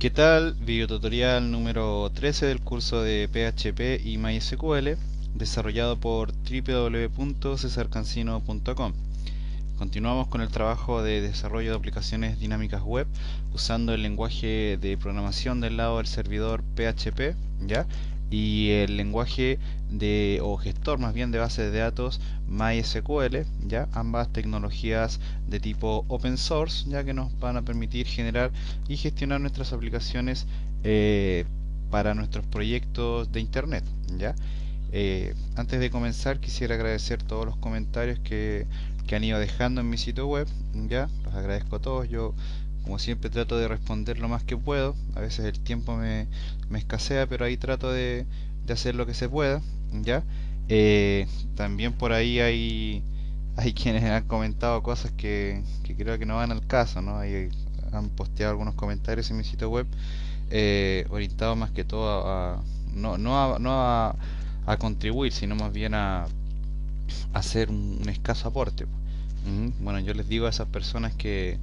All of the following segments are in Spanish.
¿Qué tal? Videotutorial número 13 del curso de PHP y MySQL, desarrollado por www.cesarcancino.com. Continuamos con el trabajo de desarrollo de aplicaciones dinámicas web usando el lenguaje de programación del lado del servidor PHP, ¿ya? Y el lenguaje o gestor más bien de bases de datos MySQL, ¿ya? Ambas tecnologías de tipo open source, ya que nos van a permitir generar y gestionar nuestras aplicaciones para nuestros proyectos de internet, ¿ya? Antes de comenzar quisiera agradecer todos los comentarios que han ido dejando en mi sitio web, ya, los agradezco a todos. Yo como siempre trato de responder lo más que puedo, a veces el tiempo me escasea, pero ahí trato de hacer lo que se pueda, ya. También por ahí hay quienes han comentado cosas que creo que no van al caso, ¿no? Han posteado algunos comentarios en mi sitio web orientados más que todo no a contribuir, sino más bien a hacer un escaso aporte. Bueno, yo les digo a esas personas que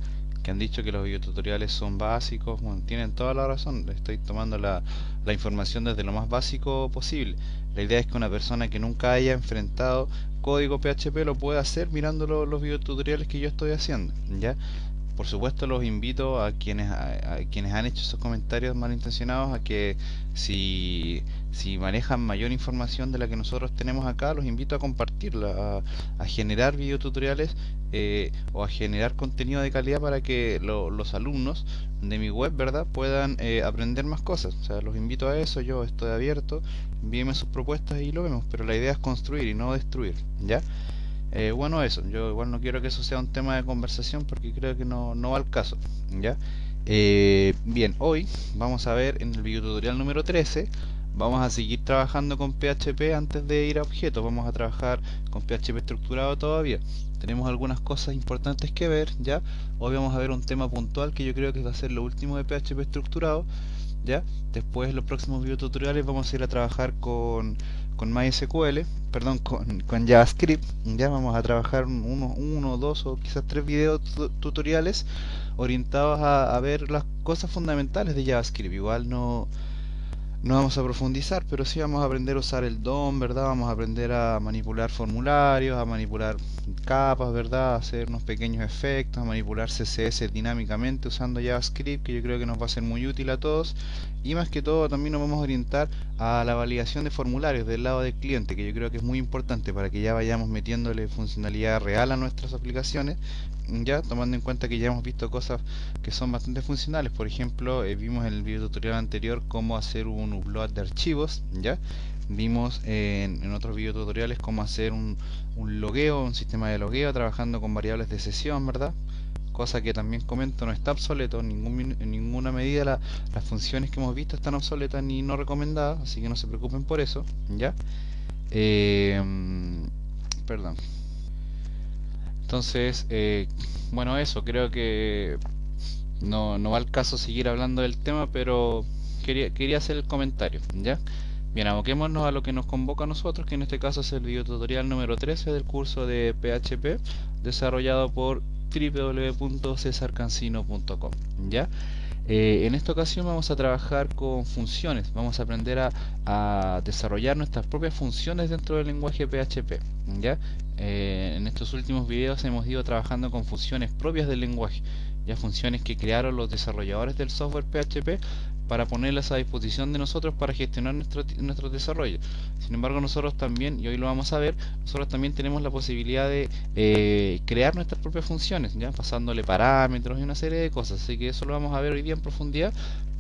han dicho que los videotutoriales son básicos, bueno, tienen toda la razón. Estoy tomando la información desde lo más básico posible. La idea es que una persona que nunca haya enfrentado código PHP lo pueda hacer mirando los videotutoriales que yo estoy haciendo, ¿ya? Por supuesto los invito a quienes han hecho esos comentarios malintencionados a que si manejan mayor información de la que nosotros tenemos acá, los invito a compartirla, a generar videotutoriales o a generar contenido de calidad para que los alumnos de mi web, ¿verdad?, puedan aprender más cosas. O sea, los invito a eso, yo estoy abierto, envíenme sus propuestas y lo vemos, pero la idea es construir y no destruir, ¿ya? Bueno, eso, yo igual no quiero que eso sea un tema de conversación porque creo que no va al caso, ¿ya? Bien, hoy vamos a ver en el videotutorial número 13, vamos a seguir trabajando con PHP antes de ir a objetos, vamos a trabajar con PHP estructurado todavía. Tenemos algunas cosas importantes que ver, ¿ya? Hoy vamos a ver un tema puntual que yo creo que va a ser lo último de PHP estructurado, ¿ya? Después, en los próximos videotutoriales vamos a ir a trabajar con MySQL, perdón, con JavaScript, ya vamos a trabajar uno, dos o quizás tres videos tutoriales orientados a ver las cosas fundamentales de JavaScript. Igual no vamos a profundizar, pero sí vamos a aprender a usar el DOM, ¿verdad? Vamos a aprender a manipular formularios, a manipular capas, ¿verdad? A hacer unos pequeños efectos, a manipular CSS dinámicamente usando JavaScript, que yo creo que nos va a ser muy útil a todos. Y más que todo también nos vamos a orientar a la validación de formularios del lado del cliente, que yo creo que es muy importante para que ya vayamos metiéndole funcionalidad real a nuestras aplicaciones, ya tomando en cuenta que ya hemos visto cosas que son bastante funcionales. Por ejemplo, vimos en el video tutorial anterior cómo hacer un upload de archivos, ya vimos en otros video tutoriales cómo hacer un logueo, un sistema de logueo trabajando con variables de sesión, ¿verdad? Cosa que también comento no está obsoleto en ninguna medida. Las funciones que hemos visto están obsoletas ni no recomendadas, así que no se preocupen por eso, ya. Eh, Perdón. Entonces, bueno, eso, creo que no va al caso seguir hablando del tema, pero quería hacer el comentario, ¿ya? Bien, aboquémonos a lo que nos convoca a nosotros, que en este caso es el videotutorial número 13 del curso de PHP, desarrollado por www.cesarcancino.com, ¿ya? En esta ocasión vamos a trabajar con funciones, vamos a aprender a desarrollar nuestras propias funciones dentro del lenguaje PHP, ¿ya? En estos últimos videos hemos ido trabajando con funciones propias del lenguaje, ya funciones que crearon los desarrolladores del software PHP para ponerlas a disposición de nosotros para gestionar nuestro desarrollo. Sin embargo, nosotros también, y hoy lo vamos a ver, nosotros también tenemos la posibilidad de crear nuestras propias funciones, ya pasándole parámetros y una serie de cosas. Así que eso lo vamos a ver hoy día en profundidad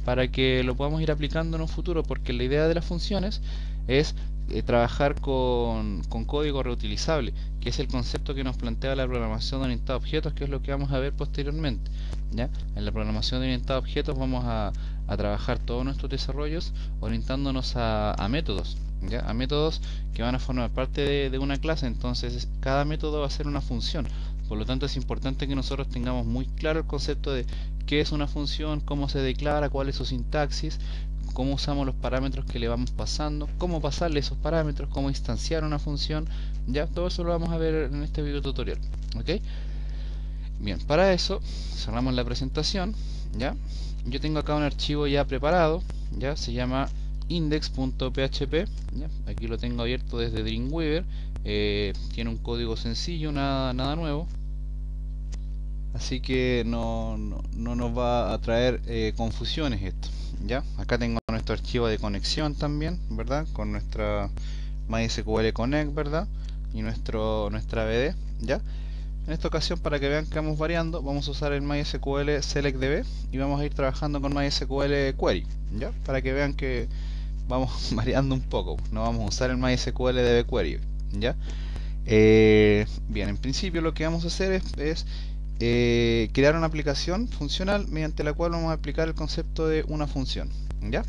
para que lo podamos ir aplicando en un futuro, porque la idea de las funciones es trabajar con código reutilizable, que es el concepto que nos plantea la programación orientada a objetos, que es lo que vamos a ver posteriormente, ¿ya? En la programación orientada a objetos vamos a trabajar todos nuestros desarrollos orientándonos a métodos, ¿ya? A métodos que van a formar parte de una clase. Entonces cada método va a ser una función. Por lo tanto es importante que nosotros tengamos muy claro el concepto de qué es una función, cómo se declara, cuál es su sintaxis, cómo usamos los parámetros que le vamos pasando, cómo pasarle esos parámetros, cómo instanciar una función. Ya todo eso lo vamos a ver en este video tutorial, ¿ok? Bien, para eso cerramos la presentación, ¿ya? yo tengo acá un archivo ya preparado, ya se llama index.php, aquí lo tengo abierto desde Dreamweaver, tiene un código sencillo, nada nuevo, así que no nos va a traer confusiones esto. Ya, acá tengo nuestro archivo de conexión también, ¿verdad? Con nuestra MySQL Connect, ¿verdad? Y nuestra ABD, ¿ya? En esta ocasión, para que vean que vamos variando, vamos a usar el MySQL SelectDB y vamos a ir trabajando con MySQL Query, ¿ya? Para que vean que vamos variando un poco, no vamos a usar el MySQL DB Query, ¿ya? Bien, en principio lo que vamos a hacer es crear una aplicación funcional mediante la cual vamos a aplicar el concepto de una función, ¿ya?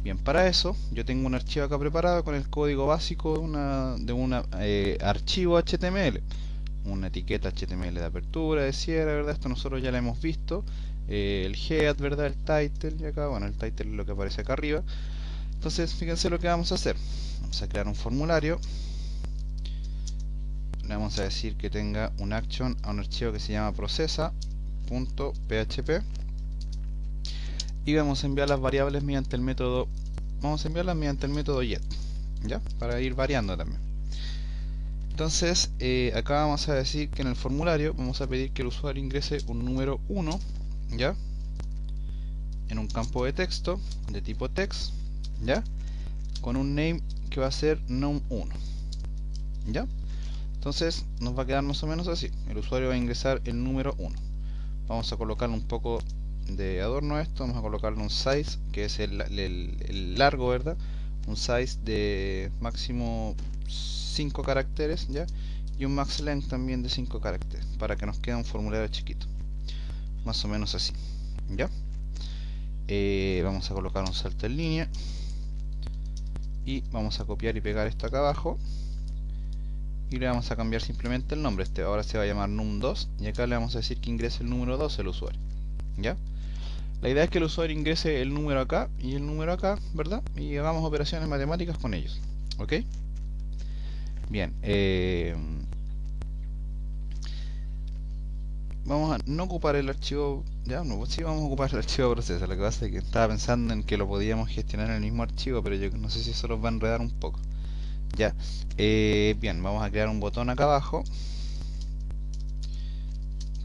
Bien, para eso yo tengo un archivo acá preparado con el código básico de un archivo HTML, una etiqueta HTML de apertura, de cierre, ¿verdad? Esto nosotros ya lo hemos visto, el head, ¿verdad? El title, y acá, bueno, el title es lo que aparece acá arriba. Entonces, fíjense lo que vamos a hacer. Vamos a crear un formulario. Le vamos a decir que tenga un action a un archivo que se llama procesa.php y vamos a enviar las variables mediante el método, vamos a enviarlas mediante el método get, ¿ya? Para ir variando también. Entonces, acá vamos a decir que en el formulario vamos a pedir que el usuario ingrese un número 1, ¿ya? En un campo de texto de tipo text, ¿ya? Con un name que va a ser num1, ¿ya? Entonces nos va a quedar más o menos así. El usuario va a ingresar el número 1. Vamos a colocarle un poco de adorno a esto. Vamos a colocarle un size, que es el largo, ¿verdad? Un size de máximo 5 caracteres, ¿ya? Y un max length también de 5 caracteres, para que nos quede un formulario chiquito. Más o menos así, ¿ya? Vamos a colocar un salto en línea. Y vamos a copiar y pegar esto acá abajo. Y le vamos a cambiar simplemente el nombre. Ahora se va a llamar num2 y acá le vamos a decir que ingrese el número 2 el usuario, ¿ya? La idea es que el usuario ingrese el número acá y el número acá, ¿verdad? Y hagamos operaciones matemáticas con ellos, ¿ok? Bien, vamos a no ocupar el archivo, ya, no, sí vamos a ocupar el archivo de proceso. Lo que pasa es que estaba pensando en que lo podíamos gestionar en el mismo archivo, pero yo no sé si eso los va a enredar un poco. Ya, bien, vamos a crear un botón acá abajo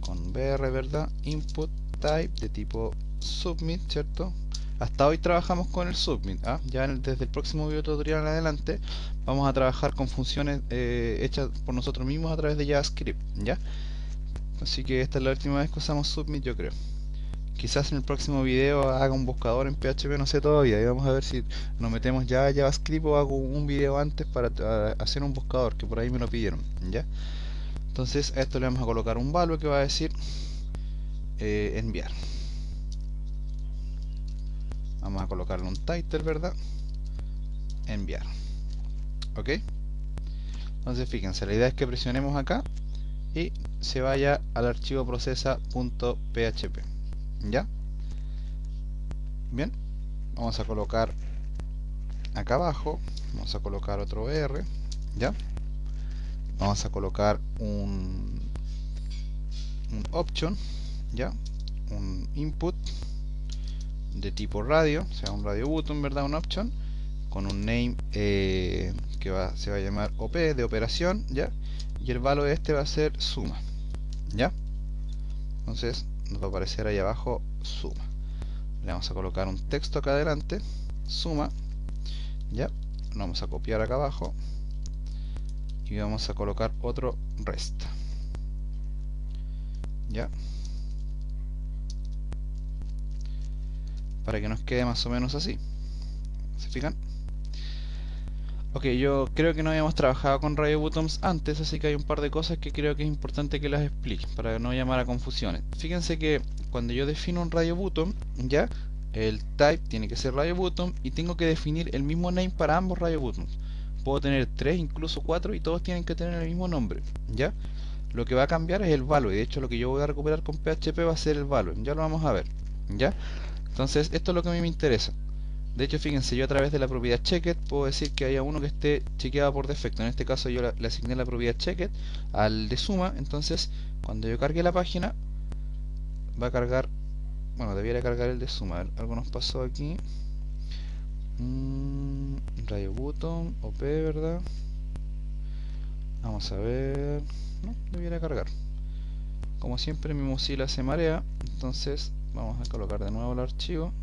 con BR, ¿verdad? Input type de tipo submit, ¿cierto? Hasta hoy trabajamos con el submit, ¿ah? Ya desde el próximo video tutorial en adelante vamos a trabajar con funciones hechas por nosotros mismos a través de JavaScript, ¿ya? Así que esta es la última vez que usamos submit, yo creo. Quizás en el próximo video haga un buscador en PHP, no sé todavía. Y vamos a ver si nos metemos ya a JavaScript o hago un video antes para hacer un buscador, que por ahí me lo pidieron, ¿ya? Entonces a esto le vamos a colocar un value que va a decir enviar. Vamos a colocarle un title, ¿verdad? Enviar. ¿Ok? Entonces fíjense, la idea es que presionemos acá y se vaya al archivo procesa.php, ¿ya? Bien, vamos a colocar acá abajo, vamos a colocar otro BR, ¿ya? Vamos a colocar un option, ¿ya? Un input de tipo radio, o sea, un radio button, ¿verdad? Un option con un name que se va a llamar OP de operación, ¿ya? Y el valor de este va a ser suma, ¿ya? Entonces nos va a aparecer ahí abajo suma. Le vamos a colocar un texto acá adelante, suma, ¿ya? Lo vamos a copiar acá abajo y vamos a colocar otro resta, ¿ya? Para que nos quede más o menos así. ¿Se fijan? Ok, yo creo que no habíamos trabajado con radio buttons antes, así que hay un par de cosas que creo que es importante que las explique para no llamar a confusiones. Fíjense que cuando yo defino un radio button, ya, el type tiene que ser radio button y tengo que definir el mismo name para ambos radio buttons. Puedo tener 3, incluso 4 y todos tienen que tener el mismo nombre, ya. Lo que va a cambiar es el value, de hecho lo que yo voy a recuperar con PHP va a ser el value, ya lo vamos a ver, ya. Entonces esto es lo que a mí me interesa. De hecho, fíjense, yo a través de la propiedad checked puedo decir que haya uno que esté chequeado por defecto. En este caso yo le asigné la propiedad checked al de suma. Entonces, cuando yo cargue la página, va a cargar bueno, debiera cargar el de suma. A ver, algo nos pasó aquí. Radio button, OP, ¿verdad? Vamos a ver. No, debiera cargar. Como siempre mi Mozilla se marea, entonces vamos a colocar de nuevo el archivo.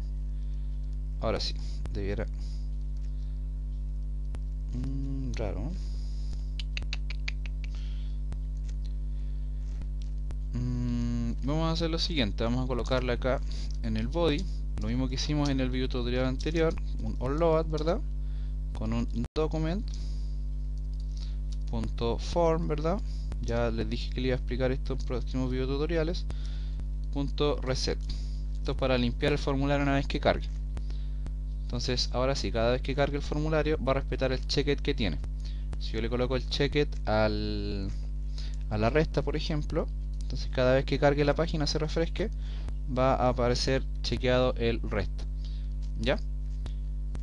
Ahora sí, debiera... raro, ¿no? Vamos a hacer lo siguiente, vamos a colocarle acá en el body, lo mismo que hicimos en el video tutorial anterior, un onload, ¿verdad? Con un document.form, ¿verdad? Ya les dije que le iba a explicar esto en próximos video tutoriales. .reset. Esto es para limpiar el formulario una vez que cargue. Entonces, ahora sí, cada vez que cargue el formulario va a respetar el checket que tiene. Si yo le coloco el checket a la resta, por ejemplo, entonces cada vez que cargue la página, se refresque, va a aparecer chequeado el resta. ¿Ya?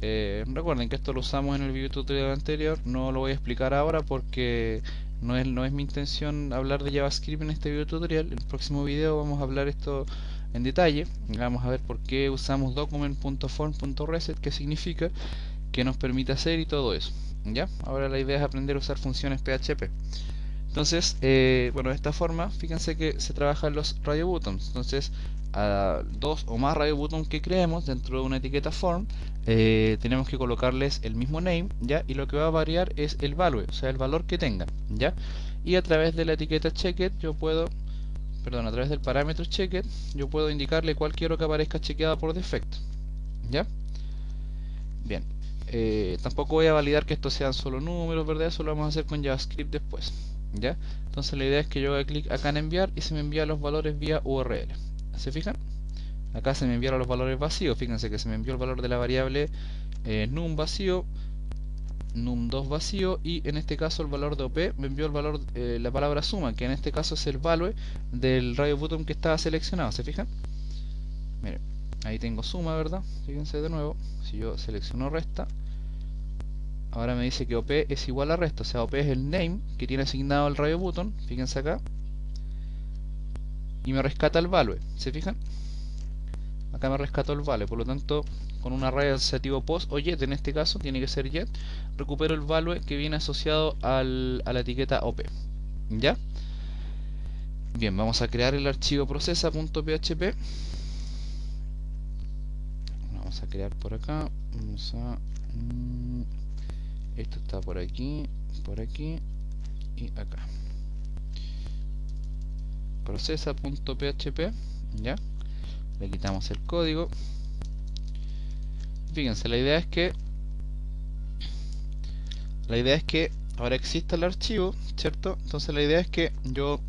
Recuerden que esto lo usamos en el video tutorial anterior, no lo voy a explicar ahora porque no es mi intención hablar de JavaScript en este video tutorial. En el próximo video vamos a hablar esto en detalle, vamos a ver por qué usamos document.form.reset, que significa, que nos permite hacer y todo eso. ¿Ya? Ahora la idea es aprender a usar funciones PHP. Entonces, bueno, de esta forma, fíjense que se trabajan los radio buttons. Entonces, a dos o más radio buttons que creemos dentro de una etiqueta form, tenemos que colocarles el mismo name, ¿ya? Y lo que va a variar es el value, o sea, el valor que tengan, ¿ya? Y a través de la etiqueta checked, yo puedo, perdón, a través del parámetro checked, yo puedo indicarle cuál quiero que aparezca chequeada por defecto, ¿ya? Bien. Tampoco voy a validar que estos sean solo números, ¿verdad? Eso lo vamos a hacer con JavaScript después, ¿ya? Entonces la idea es que yo haga clic acá en enviar y se me envían los valores vía URL. ¿Se fijan? Acá se me enviaron los valores vacíos. Fíjense que se me envió el valor de la variable num vacío, num2 vacío, y en este caso el valor de OP me envió el valor, la palabra suma, que en este caso es el value del radio button que estaba seleccionado. ¿Se fijan? Miren, ahí tengo suma, ¿verdad? Fíjense de nuevo, si yo selecciono resta, ahora me dice que OP es igual a resta, o sea, OP es el name que tiene asignado el radio button, fíjense acá, y me rescata el value. ¿Se fijan? Acá me rescató el value, por lo tanto, con un array asociativo post o get, en este caso tiene que ser get, recupero el value que viene asociado a la etiqueta OP. ¿Ya? Bien, vamos a crear el archivo procesa.php. Vamos a crear por acá. Vamos a... esto está por aquí y acá. Procesa.php. ¿Ya? Le quitamos el código. Fíjense, la idea es que ahora exista el archivo, ¿cierto? Entonces la idea es que yo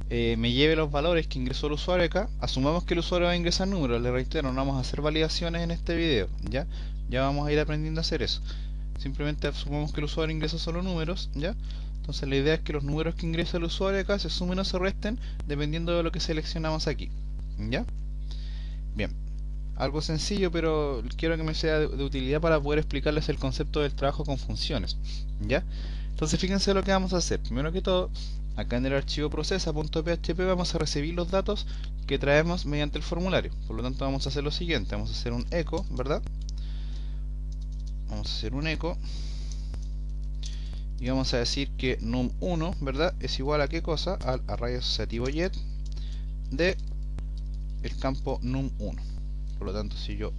me lleve los valores que ingresó el usuario acá. Asumamos que el usuario va a ingresar números, le reitero, no vamos a hacer validaciones en este video, ¿ya? Ya vamos a ir aprendiendo a hacer eso. Simplemente asumamos que el usuario ingresa solo números, ¿ya? Entonces la idea es que los números que ingresa el usuario acá se sumen o se resten dependiendo de lo que seleccionamos aquí, ¿ya? Bien, algo sencillo, pero quiero que me sea de utilidad para poder explicarles el concepto del trabajo con funciones, ¿ya? Entonces fíjense lo que vamos a hacer. Primero que todo, acá en el archivo procesa.php vamos a recibir los datos que traemos mediante el formulario. Por lo tanto vamos a hacer lo siguiente, vamos a hacer un echo, ¿verdad? Vamos a hacer un echo y vamos a decir que num1, ¿verdad? Es igual a qué cosa? Al array asociativo get de el campo num1. Por lo tanto, si yo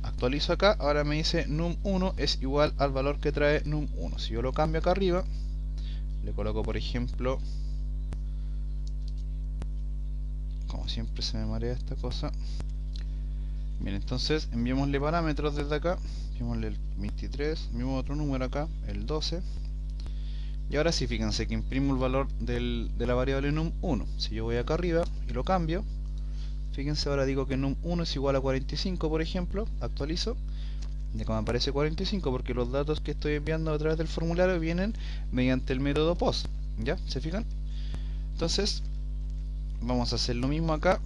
actualizo acá, ahora me dice num1 es igual al valor que trae num1. Si yo lo cambio acá arriba, le coloco, por ejemplo, como siempre se me marea esta cosa. Bien, entonces enviémosle parámetros desde acá, enviémosle el 23, enviamos otro número acá, el 12. Y ahora sí, fíjense que imprimo el valor de la variable num1. Si yo voy acá arriba y lo cambio, fíjense, ahora digo que num1 es igual a 45, por ejemplo, actualizo, de cómo aparece 45, porque los datos que estoy enviando a través del formulario vienen mediante el método post, ¿ya? ¿Se fijan? Entonces, vamos a hacer lo mismo acá,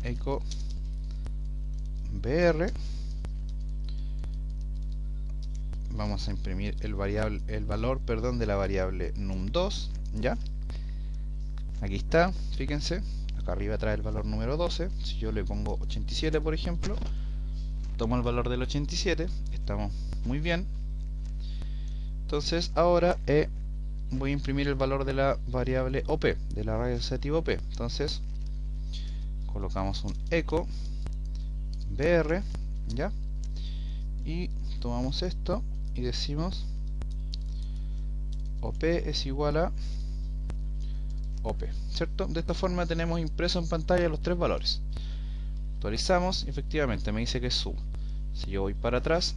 echo br, vamos a imprimir el valor de la variable num2, ¿ya? Aquí está, fíjense, acá arriba trae el valor número 12. Si yo le pongo 87 por ejemplo, tomo el valor del 87, estamos muy bien. Entonces ahora voy a imprimir el valor de la variable OP, de la array asociativa OP. Entonces colocamos un echo br, ¿ya? Y tomamos esto y decimos OP es igual a OP, ¿cierto? De esta forma tenemos impreso en pantalla los tres valores. Actualizamos y efectivamente me dice que es suma. Si yo voy para atrás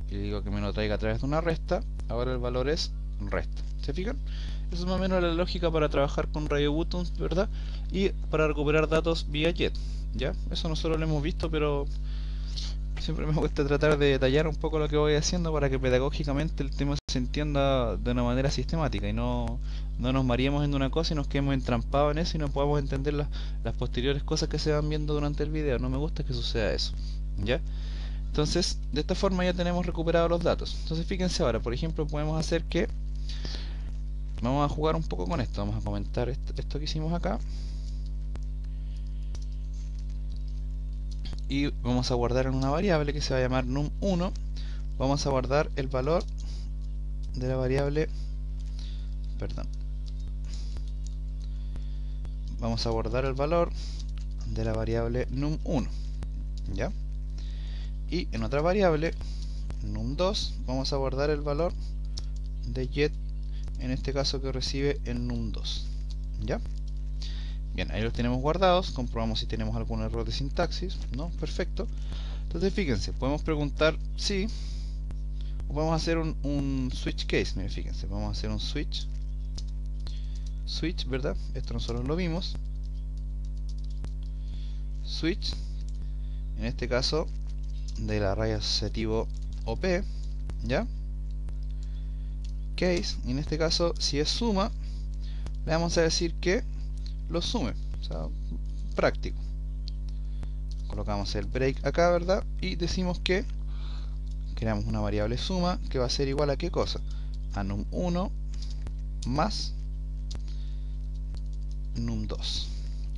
y le digo que me lo traiga a través de una resta, ahora el valor es resta. ¿Se fijan? Eso es más o menos la lógica para trabajar con radio buttons, ¿verdad? Y para recuperar datos vía jet, ¿ya? Eso nosotros lo hemos visto, pero siempre me gusta tratar de detallar un poco lo que voy haciendo para que pedagógicamente el tema se entienda de una manera sistemática y no nos mareemos en una cosa y nos quedemos entrampados en eso y no podamos entender las posteriores cosas que se van viendo durante el video. No me gusta que suceda eso, ¿ya? Entonces, de esta forma ya tenemos recuperados los datos. Entonces fíjense ahora, por ejemplo, podemos hacer que... Vamos a jugar un poco con esto, vamos a comentar esto que hicimos acá. Y vamos a guardar en una variable que se va a llamar num1. Vamos a guardar el valor de la variable... Perdón. Vamos a guardar el valor de la variable num1, ¿ya? Y en otra variable, num2, vamos a guardar el valor de jet, en este caso que recibe el num2, ¿ya? Bien, ahí los tenemos guardados. Comprobamos si tenemos algún error de sintaxis, ¿no? Perfecto. Entonces fíjense, podemos preguntar si, o vamos a hacer un switch case. Miren, fíjense, vamos a hacer un switch, ¿verdad? Esto nosotros lo vimos. Switch, en este caso del array asociativo OP, ¿ya? Case, y en este caso si es suma, le vamos a decir que lo sume, o sea, práctico. Colocamos el break acá, ¿verdad? Y decimos que creamos una variable suma que va a ser igual a ¿qué cosa? A num1 más num2.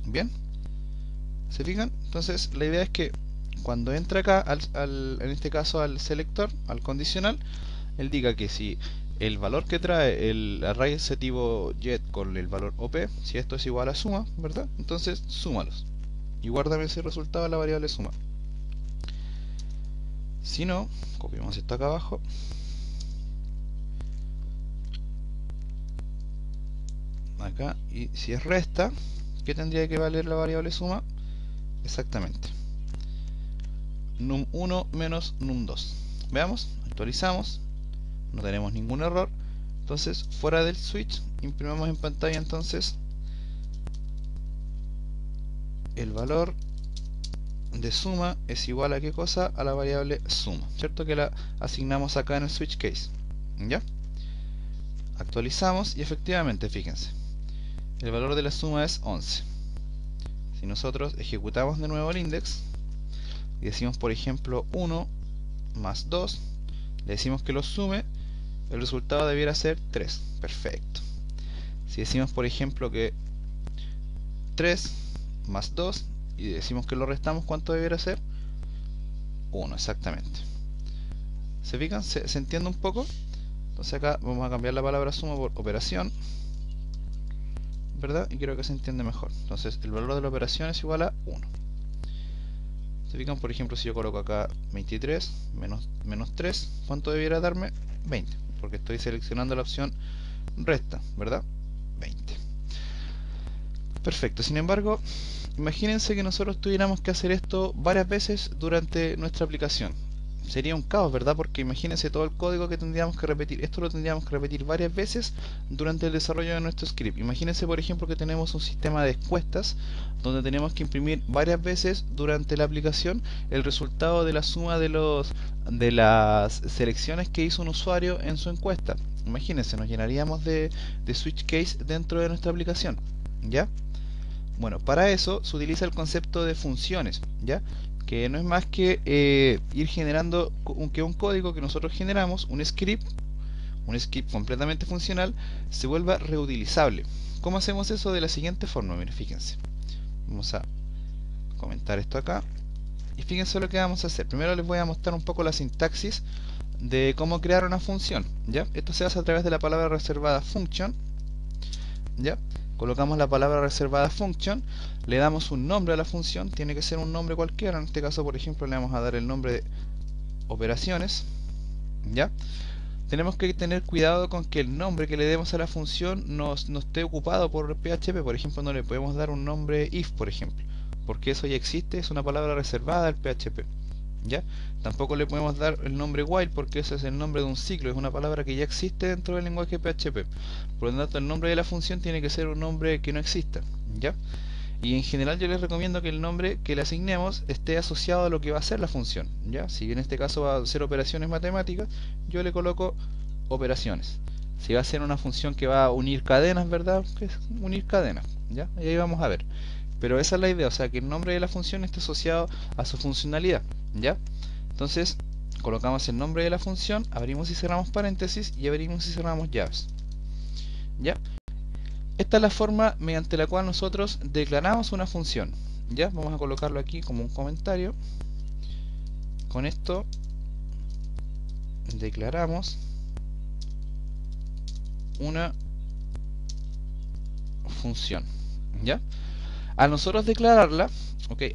¿Bien? ¿Se fijan? Entonces la idea es que cuando entra acá, en este caso al selector, al condicional, él diga que si el valor que trae el array asociativo jet con el valor OP, si esto es igual a suma, ¿verdad? Entonces súmalos y guárdame ese resultado de la variable suma. Si no, copiamos esto acá abajo, acá, y si es resta, ¿qué tendría que valer la variable suma? Exactamente num1 menos num2. Veamos, actualizamos, no tenemos ningún error. Entonces fuera del switch imprimimos en pantalla entonces el valor de suma es igual a ¿qué cosa? A la variable suma, ¿cierto? Que la asignamos acá en el switch case, ¿ya? Actualizamos y efectivamente, fíjense, el valor de la suma es 11. Si nosotros ejecutamos de nuevo el index y decimos por ejemplo 1 más 2, le decimos que lo sume, el resultado debiera ser 3. Perfecto. Si decimos por ejemplo que 3 más 2 y decimos que lo restamos, ¿cuánto debiera ser? 1, exactamente. ¿Se fijan? ¿Se entiende un poco? Entonces acá vamos a cambiar la palabra suma por operación, ¿verdad? Y creo que se entiende mejor. Entonces el valor de la operación es igual a 1. ¿Se fijan? Por ejemplo, si yo coloco acá 23 menos 3, ¿cuánto debiera darme? 20, porque estoy seleccionando la opción resta, ¿verdad? 20. Perfecto. Sin embargo, imagínense que nosotros tuviéramos que hacer esto varias veces durante nuestra aplicación. Sería un caos, ¿verdad? Porque imagínense todo el código que tendríamos que repetir. Esto lo tendríamos que repetir varias veces durante el desarrollo de nuestro script. Imagínense, por ejemplo, que tenemos un sistema de encuestas donde tenemos que imprimir varias veces durante la aplicación el resultado de la suma de las selecciones que hizo un usuario en su encuesta. Imagínense, nos llenaríamos de switch case dentro de nuestra aplicación, ¿ya? Bueno, para eso se utiliza el concepto de funciones, ¿ya? Que no es más que ir generando un código que nosotros generamos, un script completamente funcional, se vuelva reutilizable. ¿Cómo hacemos eso? De la siguiente forma, miren, fíjense. Vamos a comentar esto acá. Y fíjense lo que vamos a hacer. Primero les voy a mostrar un poco la sintaxis de cómo crear una función, ¿ya? Esto se hace a través de la palabra reservada function, ¿ya? Colocamos la palabra reservada function, le damos un nombre a la función, tiene que ser un nombre cualquiera, en este caso por ejemplo le vamos a dar el nombre de operaciones, ¿ya? Tenemos que tener cuidado con que el nombre que le demos a la función no esté ocupado por PHP. Por ejemplo, no le podemos dar un nombre if, por ejemplo, porque eso ya existe, es una palabra reservada al PHP, ¿ya? Tampoco le podemos dar el nombre while, porque ese es el nombre de un ciclo, es una palabra que ya existe dentro del lenguaje PHP. Por lo tanto, el nombre de la función tiene que ser un nombre que no exista, ¿ya? Y en general yo les recomiendo que el nombre que le asignemos esté asociado a lo que va a ser la función, ¿ya? Si en este caso va a ser operaciones matemáticas, yo le coloco operaciones. Si va a ser una función que va a unir cadenas, ¿verdad? Que es unir cadenas, ¿ya? Y ahí vamos a ver. Pero esa es la idea, o sea, que el nombre de la función esté asociado a su funcionalidad, ¿ya? Entonces, colocamos el nombre de la función, abrimos y cerramos paréntesis y abrimos y cerramos llaves, ¿ya? Esta es la forma mediante la cual nosotros declaramos una función, ¿ya? Vamos a colocarlo aquí como un comentario. Con esto declaramos una función, ¿ya? Al nosotros declararla,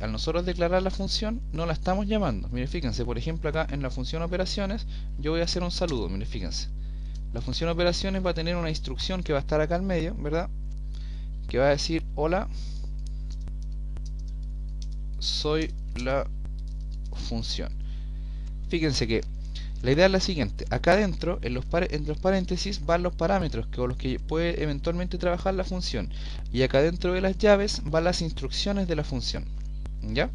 al nosotros declarar la función, no la estamos llamando. Miren, fíjense, por ejemplo acá en la función operaciones, yo voy a hacer un saludo, miren, fíjense. La función operaciones va a tener una instrucción que va a estar acá al medio, ¿verdad? Que va a decir, hola, soy la función. Fíjense que la idea es la siguiente: acá adentro, en los paréntesis, van los parámetros con los que puede eventualmente trabajar la función, y acá dentro de las llaves van las instrucciones de la función, ¿ya?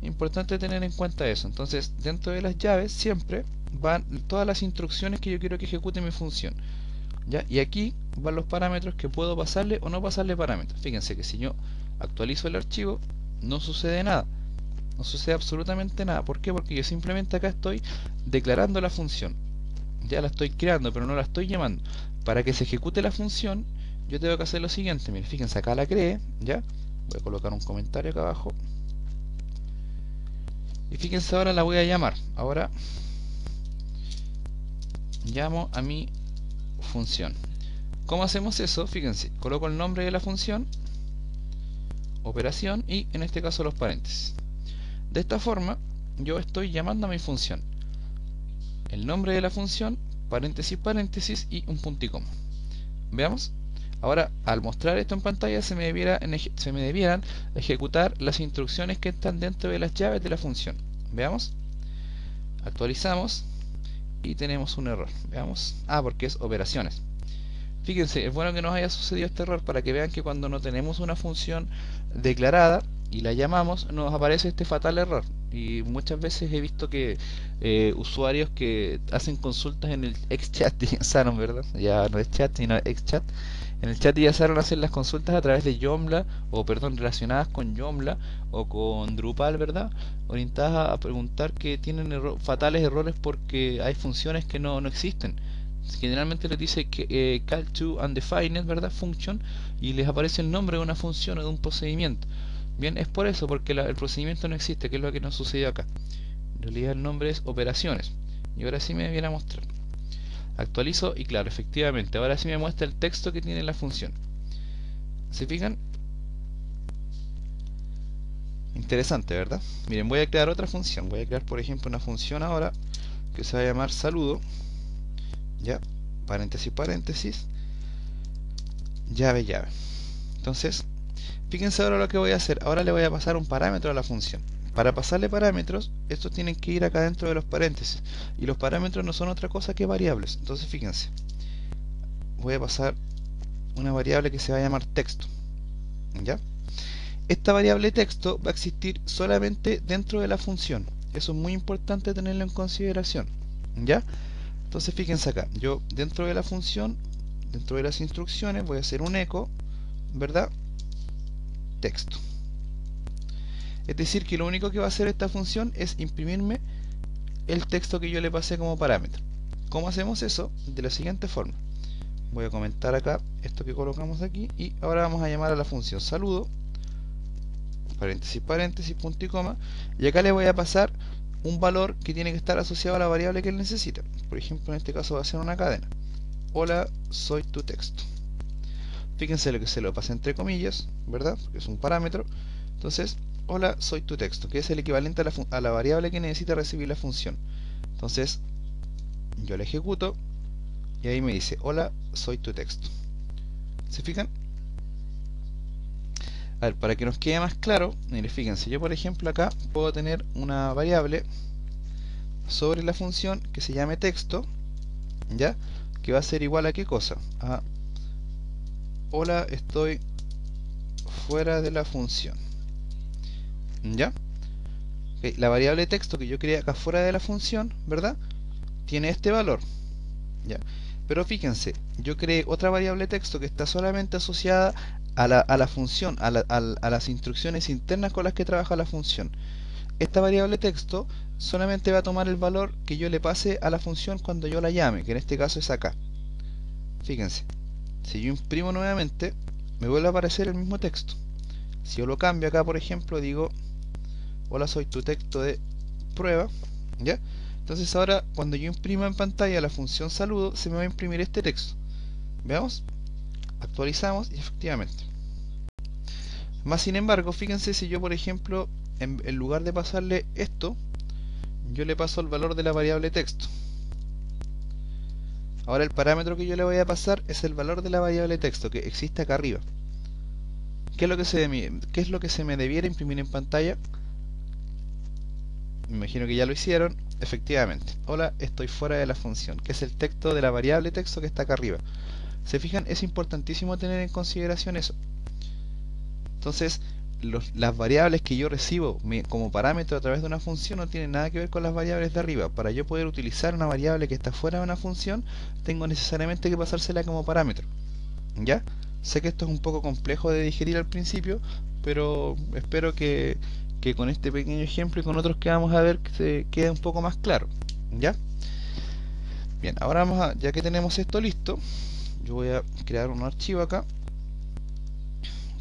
Importante tener en cuenta eso. Entonces, dentro de las llaves siempre van todas las instrucciones que yo quiero que ejecute mi función, ¿ya? Y aquí van los parámetros que puedo pasarle o no pasarle parámetros. Fíjense que si yo actualizo el archivo, no sucede nada. No sucede absolutamente nada. ¿Por qué? Porque yo simplemente acá estoy declarando la función. Ya la estoy creando, pero no la estoy llamando. Para que se ejecute la función, yo tengo que hacer lo siguiente. Miren, fíjense, acá la creé, ¿ya? Voy a colocar un comentario acá abajo. Y fíjense, ahora la voy a llamar. Ahora llamo a mi función. ¿Cómo hacemos eso? Fíjense, coloco el nombre de la función, operación, y en este caso los paréntesis. De esta forma, yo estoy llamando a mi función. El nombre de la función, paréntesis, paréntesis y un punto y coma. Veamos. Ahora, al mostrar esto en pantalla, se me debieran ejecutar las instrucciones que están dentro de las llaves de la función. Veamos. Actualizamos y tenemos un error. Veamos. Porque es operaciones. Fíjense, es bueno que nos haya sucedido este error para que vean que cuando no tenemos una función declarada y la llamamos, nos aparece este fatal error. Y muchas veces he visto que usuarios que hacen consultas en el XChat de Yasaron, ¿verdad? Ya no es chat, sino XChat. En el chat de Yasaron hacen las consultas a través de Joomla, o perdón, relacionadas con Joomla o con Drupal, ¿verdad? Orientadas a preguntar que tienen fatales errores porque hay funciones que no existen. Generalmente les dice que call to undefined, ¿verdad? Function, y les aparece el nombre de una función o de un procedimiento. Bien, es por eso, porque el procedimiento no existe, que es lo que nos sucedió acá. En realidad el nombre es operaciones. Y ahora sí me viene a mostrar. Actualizo y claro, efectivamente, ahora sí me muestra el texto que tiene la función. ¿Se fijan? Interesante, ¿verdad? Miren, voy a crear otra función. Voy a crear, por ejemplo, una función ahora que se va a llamar saludo. Ya, paréntesis, paréntesis, llave, llave. Entonces, fíjense ahora lo que voy a hacer. Ahora le voy a pasar un parámetro a la función. Para pasarle parámetros, estos tienen que ir acá dentro de los paréntesis. Y los parámetros no son otra cosa que variables. Entonces, fíjense. Voy a pasar una variable que se va a llamar texto. ¿Ya? Esta variable texto va a existir solamente dentro de la función. Eso es muy importante tenerlo en consideración. ¿Ya? Entonces, fíjense acá. Yo, dentro de la función, dentro de las instrucciones, voy a hacer un eco, ¿verdad? Texto. Es decir, que lo único que va a hacer esta función es imprimirme el texto que yo le pasé como parámetro. ¿Cómo hacemos eso? De la siguiente forma. voy a comentar acá esto que colocamos aquí y ahora vamos a llamar a la función saludo, paréntesis, paréntesis, punto y coma, y acá le voy a pasar un valor que tiene que estar asociado a la variable que él necesita. Por ejemplo, en este caso va a ser una cadena. Hola, soy tu texto. Fíjense lo que se lo pasa entre comillas, ¿verdad? Porque es un parámetro. Entonces, hola, soy tu texto, que es el equivalente a la variable que necesita recibir la función. Entonces, yo la ejecuto y ahí me dice, hola, soy tu texto. ¿Se fijan? A ver, para que nos quede más claro, mire, fíjense, yo por ejemplo acá puedo tener una variable sobre la función que se llame texto, ¿ya? Que va a ser igual a ¿qué cosa? A hola, estoy fuera de la función, ¿ya? Okay, la variable texto que yo creé acá fuera de la función, ¿verdad? Tiene este valor, ¿ya? Pero fíjense, yo creé otra variable texto que está solamente asociada a la función, a las instrucciones internas con las que trabaja la función. Esta variable texto solamente va a tomar el valor que yo le pase a la función cuando yo la llame, que en este caso es acá. Fíjense, si yo imprimo nuevamente, me vuelve a aparecer el mismo texto. Si yo lo cambio acá, por ejemplo, digo, hola, soy tu texto de prueba, ¿ya? Entonces ahora, cuando yo imprima en pantalla la función saludo, se me va a imprimir este texto. Veamos, actualizamos y efectivamente. Más sin embargo, fíjense si yo, por ejemplo, en lugar de pasarle esto, yo le paso el valor de la variable texto. Ahora el parámetro que yo le voy a pasar es el valor de la variable texto que existe acá arriba. ¿Qué es lo que se me debiera imprimir en pantalla? Me imagino que ya lo hicieron. Efectivamente, hola, estoy fuera de la función, que es el texto de la variable texto que está acá arriba. ¿Se fijan? Es importantísimo tener en consideración eso. Entonces, las variables que yo recibo como parámetro a través de una función no tienen nada que ver con las variables de arriba. Para yo poder utilizar una variable que está fuera de una función, tengo necesariamente que pasársela como parámetro. ¿Ya? Sé que esto es un poco complejo de digerir al principio, pero espero que con este pequeño ejemplo y con otros que vamos a ver que se quede un poco más claro. ¿Ya? Bien, ahora ya que tenemos esto listo, yo voy a crear un archivo acá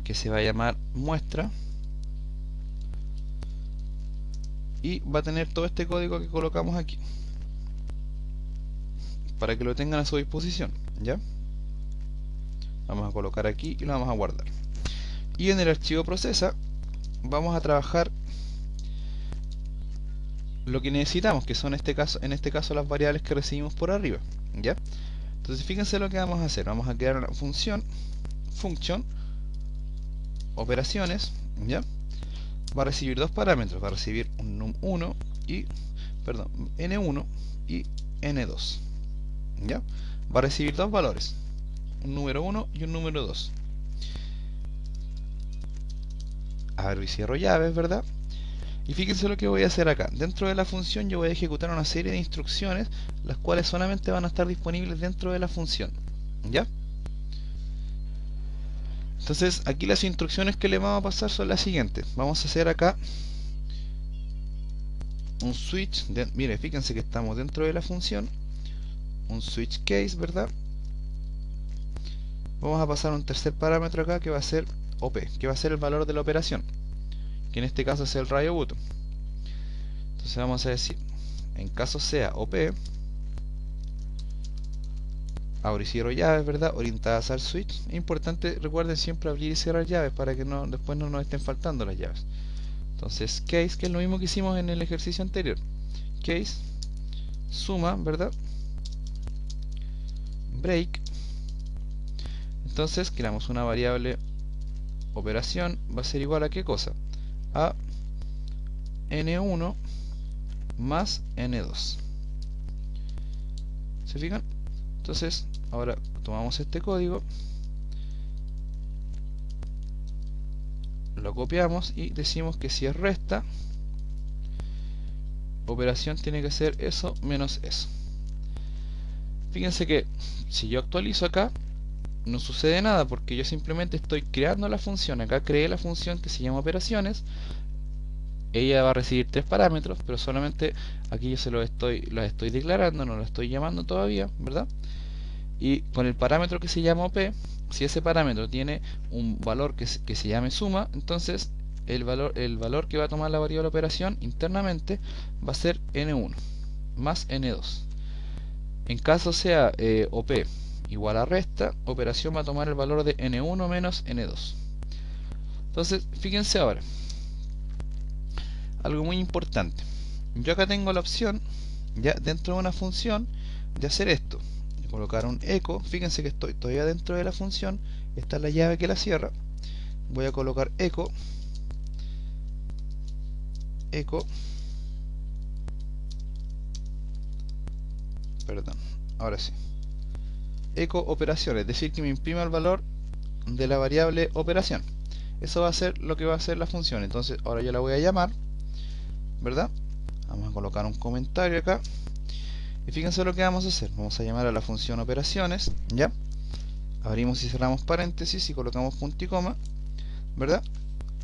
que se va a llamar muestra y va a tener todo este código que colocamos aquí para que lo tengan a su disposición. ¿Ya? Vamos a colocar aquí y lo vamos a guardar. Y en el archivo procesa vamos a trabajar lo que necesitamos, que son en este caso las variables que recibimos por arriba. ¿Ya? Entonces fíjense lo que vamos a hacer. Vamos a crear una función operaciones, ¿ya? Va a recibir dos parámetros, va a recibir un num1 y, perdón, n1 y n2, ¿ya? Va a recibir dos valores, un número 1 y un número 2. Abro y cierro llaves, ¿verdad? Y fíjense lo que voy a hacer acá. Dentro de la función yo voy a ejecutar una serie de instrucciones, las cuales solamente van a estar disponibles dentro de la función, ¿ya? Entonces aquí las instrucciones que le vamos a pasar son las siguientes. Vamos a hacer acá un switch, mire, fíjense que estamos dentro de la función, un switch case, ¿verdad? Vamos a pasar un tercer parámetro acá que va a ser OP, que va a ser el valor de la operación, que en este caso es el radio button. Entonces vamos a decir, en caso sea OP, abro y cierro llaves, ¿verdad? Orientadas al switch. Es importante, recuerden siempre abrir y cerrar llaves para que después no nos estén faltando las llaves. Entonces case, que es lo mismo que hicimos en el ejercicio anterior. Case, suma, ¿verdad? Break. Entonces creamos una variable operación, va a ser igual a ¿qué cosa? A n1 más n2. ¿Se fijan? Entonces, ahora tomamos este código, lo copiamos y decimos que si es resta, operación tiene que ser eso menos eso. Fíjense que si yo actualizo acá, no sucede nada porque yo simplemente estoy creando la función. Acá creé la función que se llama operaciones. Ella va a recibir tres parámetros, pero solamente aquí yo las estoy declarando, no la estoy llamando todavía, ¿verdad? y con el parámetro que se llama OP, si ese parámetro tiene un valor que se llame suma, entonces el valor que va a tomar la variable operación internamente va a ser n1 más n2. En caso sea OP igual a resta, operación va a tomar el valor de n1 menos n2. Entonces, fíjense ahora, algo muy importante. Yo acá tengo la opción, ya dentro de una función, de hacer esto. De colocar un eco. Fíjense que estoy todavía dentro de la función. Esta es la llave que la cierra. Voy a colocar eco. Perdón, ahora sí. Eco operación, es decir, que me imprima el valor de la variable operación. Eso va a ser lo que va a hacer la función. Entonces, ahora yo la voy a llamar, ¿verdad? Vamos a colocar un comentario acá. Y fíjense lo que vamos a hacer. Vamos a llamar a la función operaciones, ¿ya? Abrimos y cerramos paréntesis y colocamos punto y coma, ¿verdad?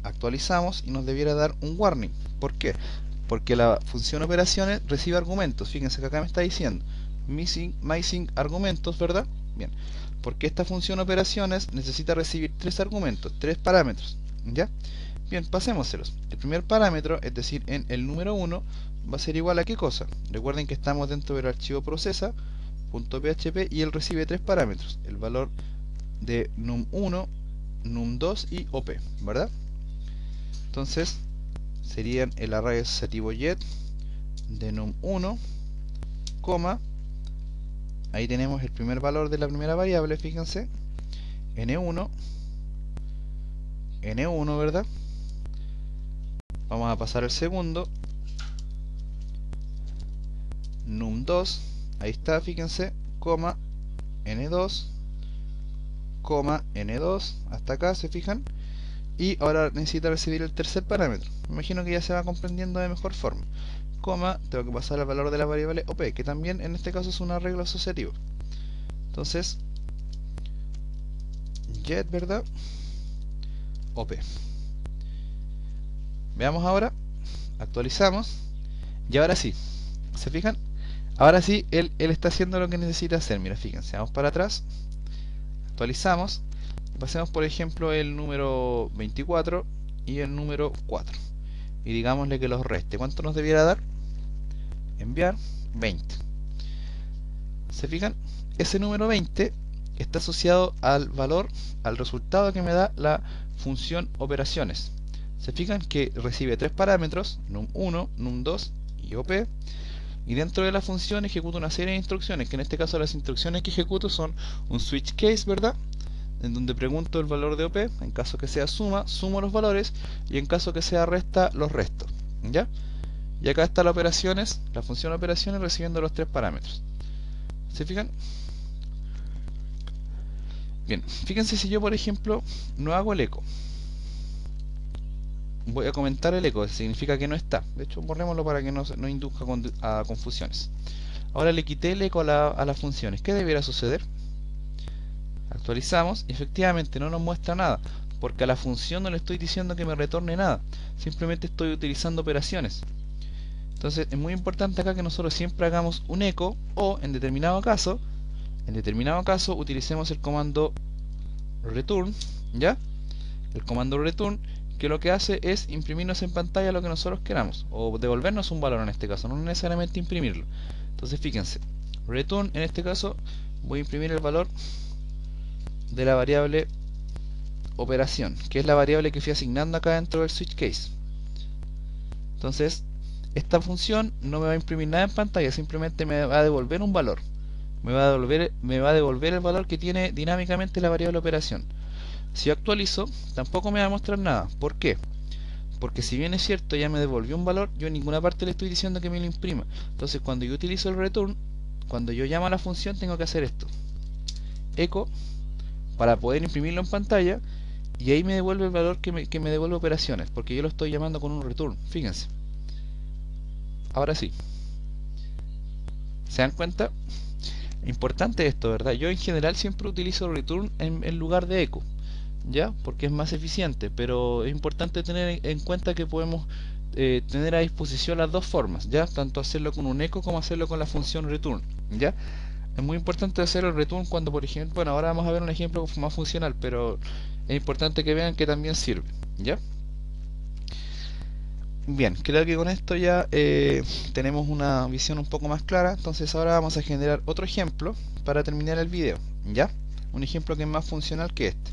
Actualizamos y nos debiera dar un warning. ¿Por qué? Porque la función operaciones recibe argumentos. Fíjense que acá me está diciendo missing argumentos, ¿verdad? Bien. Porque esta función operaciones necesita recibir tres argumentos, tres parámetros, ¿ya? Bien, pasémoselos. El primer parámetro, es decir, en el número 1, va a ser igual a ¿qué cosa? Recuerden que estamos dentro del archivo procesa.php y él recibe tres parámetros, el valor de num1, num2 y op, ¿verdad? Entonces, serían el array asociativo get de num1, coma, ahí tenemos el primer valor de la primera variable, fíjense, n1, ¿verdad? Vamos a pasar al segundo, num2, ahí está, fíjense, coma, n2, coma, n2, hasta acá, ¿se fijan? Y ahora necesita recibir el tercer parámetro. Me imagino que ya se va comprendiendo de mejor forma. Coma, tengo que pasar al valor de la variable op, que también en este caso es un arreglo asociativo. Entonces, get, ¿verdad? op. Veamos ahora, actualizamos, y ahora sí, ¿se fijan? Ahora sí, él está haciendo lo que necesita hacer. Mira, fíjense, vamos para atrás, actualizamos, pasemos por ejemplo el número 24 y el número 4, y digámosle que los reste. ¿Cuánto nos debiera dar? Enviar 20. ¿Se fijan? Ese número 20 está asociado al valor, al resultado que me da la función operaciones. Se fijan que recibe tres parámetros, num1, num2 y op, y dentro de la función ejecuta una serie de instrucciones, que en este caso las instrucciones que ejecuto son un switch case, ¿verdad? En donde pregunto el valor de op, en caso que sea suma, sumo los valores, y en caso que sea resta, los resto, ¿ya? Y acá está la operaciones, la función operaciones recibiendo los tres parámetros. ¿Se fijan? Bien, fíjense si yo por ejemplo no hago el eco. Voy a comentar el eco, significa que no está. De hecho, borrémoslo para que no induzca a confusiones. Ahora le quité el eco a las funciones. ¿Qué debiera suceder? Actualizamos y efectivamente no nos muestra nada, porque a la función no le estoy diciendo que me retorne nada. Simplemente estoy utilizando operaciones. Entonces es muy importante acá que nosotros siempre hagamos un eco, o en determinado caso utilicemos el comando return, ¿ya? El comando return, que lo que hace es imprimirnos en pantalla lo que nosotros queramos, o devolvernos un valor en este caso, no necesariamente imprimirlo. Entonces fíjense, return en este caso voy a imprimir el valor de la variable operación, que es la variable que fui asignando acá dentro del switch case. Entonces esta función no me va a imprimir nada en pantalla, simplemente me va a devolver un valor, me va a devolver el valor que tiene dinámicamente la variable operación. Si yo actualizo, tampoco me va a mostrar nada. ¿Por qué? Porque si bien es cierto, ya me devolvió un valor, yo en ninguna parte le estoy diciendo que me lo imprima. Entonces cuando yo utilizo el return, cuando yo llamo a la función, tengo que hacer esto, eco, para poder imprimirlo en pantalla, y ahí me devuelve el valor que me devuelve operaciones, porque yo lo estoy llamando con un return. Fíjense. Ahora sí, ¿se dan cuenta? Importante esto, ¿verdad? Yo en general siempre utilizo return en lugar de eco, ¿ya? Porque es más eficiente, pero es importante tener en cuenta que podemos tener a disposición las dos formas, ¿ya? Tanto hacerlo con un eco como hacerlo con la función return, ¿ya? es muy importante hacer el return cuando, por ejemplo, bueno, ahora vamos a ver un ejemplo más funcional, pero es importante que vean que también sirve, ¿ya? Bien, creo que con esto ya tenemos una visión un poco más clara. Entonces ahora vamos a generar otro ejemplo para terminar el video, ¿ya? Un ejemplo que es más funcional que este.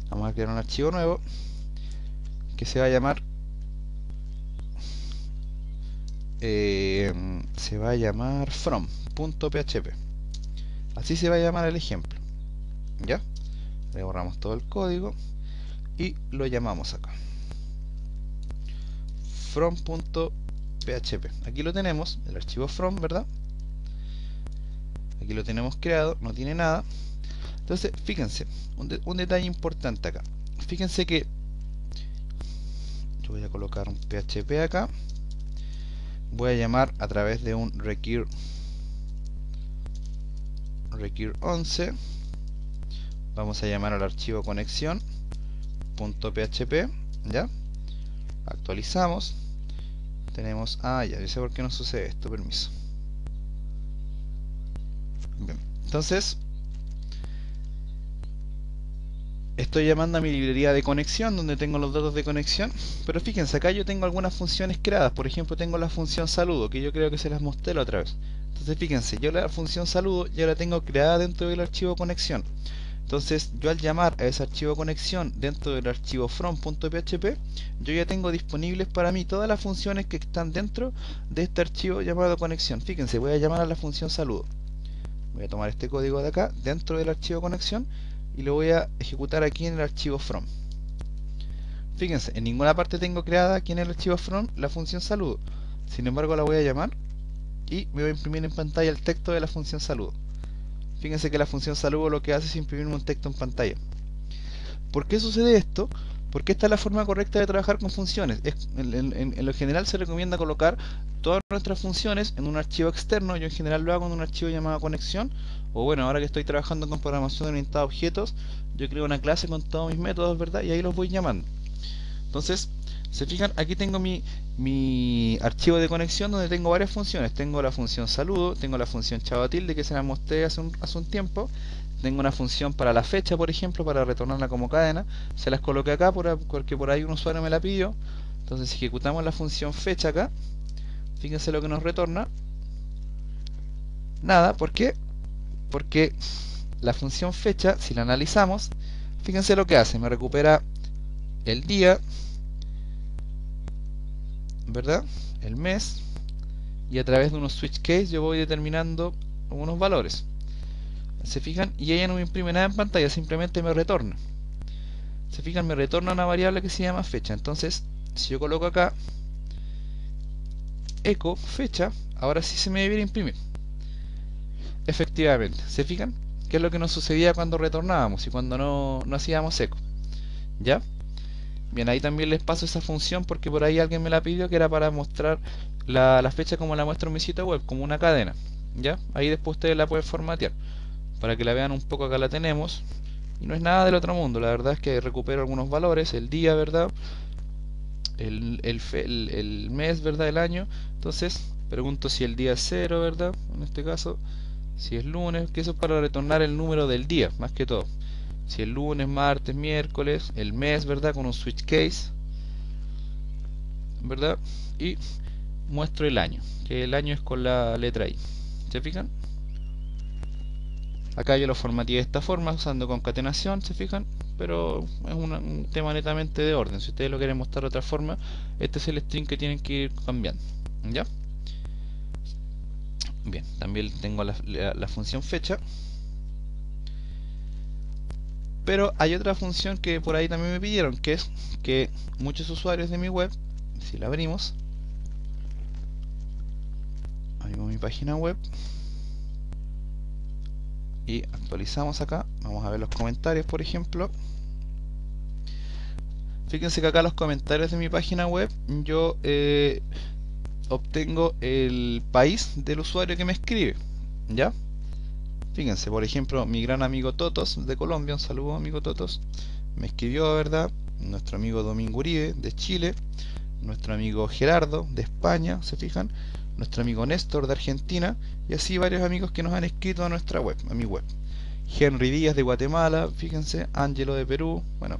Vamos a crear un archivo nuevo que se va a llamar from.php. Así se va a llamar el ejemplo, ¿ya? Le borramos todo el código y lo llamamos acá from.php. Aquí lo tenemos, el archivo from, ¿verdad? Aquí lo tenemos creado, no tiene nada. Entonces, fíjense, un detalle importante acá. Fíjense que yo voy a colocar un PHP acá. Voy a llamar a través de un require 11. Vamos a llamar al archivo conexión.php, ¿ya? Actualizamos. Tenemos, ya sé por qué no sucede esto, permiso. Bien, entonces estoy llamando a mi librería de conexión donde tengo los datos de conexión, pero fíjense, acá yo tengo algunas funciones creadas. Por ejemplo, tengo la función saludo, que yo creo que se las mostré la otra vez. Entonces fíjense, yo la función saludo ya la tengo creada dentro del archivo conexión. Entonces yo al llamar a ese archivo conexión dentro del archivo from.php, yo ya tengo disponibles para mí todas las funciones que están dentro de este archivo llamado conexión. Fíjense, voy a llamar a la función saludo. Voy a tomar este código de acá dentro del archivo conexión y lo voy a ejecutar aquí en el archivo from. Fíjense, en ninguna parte tengo creada aquí en el archivo from la función saludo. Sin embargo, la voy a llamar y me voy a imprimir en pantalla el texto de la función saludo. Fíjense que la función saludo lo que hace es imprimirme un texto en pantalla. ¿Por qué sucede esto? Porque esta es la forma correcta de trabajar con funciones. En lo general se recomienda colocar todas nuestras funciones en un archivo externo. Yo en general lo hago en un archivo llamado conexión. O bueno, ahora que estoy trabajando con programación orientada a objetos, yo creo una clase con todos mis métodos, ¿verdad? Y ahí los voy llamando. Entonces, se fijan, aquí tengo mi archivo de conexión donde tengo varias funciones. Tengo la función saludo, tengo la función chavo tilde que se la mostré hace un tiempo. Tengo una función para la fecha, por ejemplo, para retornarla como cadena. Se las coloqué acá porque por ahí un usuario me la pidió. Entonces, si ejecutamos la función fecha acá, fíjense lo que nos retorna. Nada, ¿por qué? Porque la función fecha, si la analizamos, fíjense lo que hace. Me recupera el día, ¿verdad? El mes, y a través de unos switch case yo voy determinando unos valores. ¿Se fijan? Y ella no me imprime nada en pantalla, simplemente me retorna. ¿Se fijan? Me retorna una variable que se llama fecha. Entonces, si yo coloco acá echo fecha, ahora sí se me debería imprimir. Efectivamente, ¿se fijan? ¿Qué es lo que nos sucedía cuando retornábamos y cuando no hacíamos echo? ¿Ya? Bien, ahí también les paso esa función porque por ahí alguien me la pidió, que era para mostrar la fecha como la muestro en mi sitio web, como una cadena. ¿Ya? Ahí después ustedes la pueden formatear. Para que la vean un poco, acá la tenemos. Y no es nada del otro mundo, la verdad es que recupero algunos valores, el día, ¿verdad? El mes, ¿verdad? El año. Entonces, pregunto si el día es 0, ¿verdad? En este caso, si es lunes, que eso es para retornar el número del día, más que todo. Si es lunes, martes, miércoles, el mes, ¿verdad? Con un switch case, ¿verdad? Y muestro el año, que el año es con la letra I. ¿Se fijan? Acá yo lo formateé de esta forma, usando concatenación, ¿se fijan? Pero es un tema netamente de orden. Si ustedes lo quieren mostrar de otra forma, este es el string que tienen que ir cambiando, ¿ya? Bien, también tengo la función fecha. Pero hay otra función que por ahí también me pidieron, que es que muchos usuarios de mi web, si la abrimos mi página web y actualizamos acá, vamos a ver los comentarios, por ejemplo. Fíjense que acá los comentarios de mi página web yo obtengo el país del usuario que me escribe, ¿ya? Fíjense, por ejemplo, mi gran amigo Totos de Colombia, un saludo amigo Totos, me escribió, ¿verdad? Nuestro amigo Domingo Uribe de Chile, nuestro amigo Gerardo de España, ¿se fijan? Nuestro amigo Néstor de Argentina y así varios amigos que nos han escrito a nuestra web, a mi web. Henry Díaz de Guatemala, fíjense, Ángelo de Perú, bueno,